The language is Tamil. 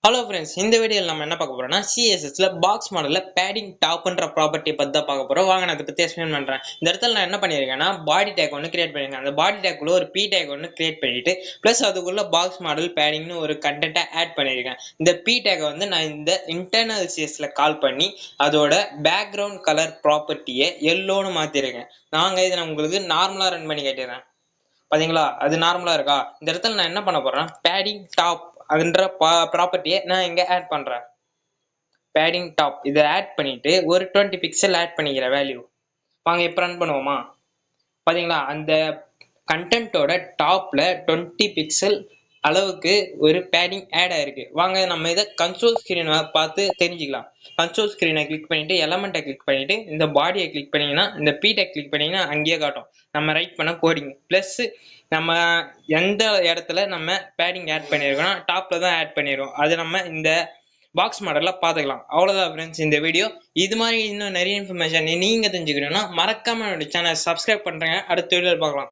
ஹலோ ஃப்ரெண்ட்ஸ், இந்த வீடியோவில் நம்ம என்ன பார்க்க போறோம்னா சிஎஸ்எஸ்ல பாக்ஸ் மாடலில் பேடிங் டாப்ன்ற ப்ராப்பர்ட்டி பற்றி தான் பார்க்க போகிறோம். வாங்க நான் அதை பற்றி எக்ஸ்பிளைன் பண்ணுறேன். இந்த இடத்துல நான் என்ன பண்ணியிருக்கேன்னா பாடி டேக் ஒன்று கிரியேட் பண்ணியிருக்கேன். அந்த பாடி டேக்குள்ள ஒரு பி டேக் ஒன்று கிரியேட் பண்ணிட்டு ப்ளஸ் அதுக்குள்ள பாக்ஸ் மாடல் பேடிங்னு ஒரு கண்டென்ட்டை ஆட் பண்ணியிருக்கேன். இந்த பி டேக்கை வந்து நான் இந்த இன்டர்னல் சிஎஸ்ல கால் பண்ணி அதோட பேக்ரவுண்ட் கலர் ப்ராப்பர்ட்டியை எல்லோன்னு மாற்றிருக்கேன். நாங்கள் இதை நான் உங்களுக்கு நார்மலாக ரன் பண்ணி கேட்டுறேன். பார்த்தீங்களா, அது நார்மலாக இருக்கா? இந்த இடத்துல நான் என்ன பண்ண போகிறேன், பேடிங் டாப் அதுன்ற ப்ராப்பர்ட்டியை நான் இங்கே ஆட் பண்ணுறேன். பேடிங் டாப் இதை ஆட் பண்ணிட்டு ஒரு 20 பிக்சல் ஆட் பண்ணிக்கிற வேல்யூ. வாங்க இப்போ ரன் பண்ணுவோமா? பார்த்தீங்களா, அந்த கண்டென்ட்டோட டாப்பில் 20 பிக்சல் அளவுக்கு ஒரு பேடிங் ஆட் ஆயிருக்கு. வாங்க நம்ம இதை கன்சோல் ஸ்க்ரீனை பார்த்து தெரிஞ்சுக்கலாம். கன்சோல் ஸ்க்ரீனை கிளிக் பண்ணிட்டு எலமெண்ட்டை கிளிக் பண்ணிட்டு இந்த பாடியை கிளிக் பண்ணிங்கன்னா இந்த பீட்டை கிளிக் பண்ணிங்கன்னா அங்கேயே காட்டும் நம்ம ரைட் பண்ண கோடிங். ப்ளஸ் நம்ம எந்த இடத்துல நம்ம பேடிங் ஆட் பண்ணியிருக்கோம்னா டாப்பில் தான் ஆட் பண்ணிடுவோம். அது நம்ம இந்த பாக்ஸ் மாடலில் பார்த்துக்கலாம். அவ்வளோதான் ஃப்ரெண்ட்ஸ் இந்த வீடியோ. இது மாதிரி இன்னும் நிறைய இன்ஃபர்மேஷன் நீங்கள் தெரிஞ்சுக்கணும்னா மறக்காமல் என்னோட சேனல் சப்ஸ்கிரைப் பண்ணுறேங்க. அடுத்த வீடியோவில் பார்க்கலாம்.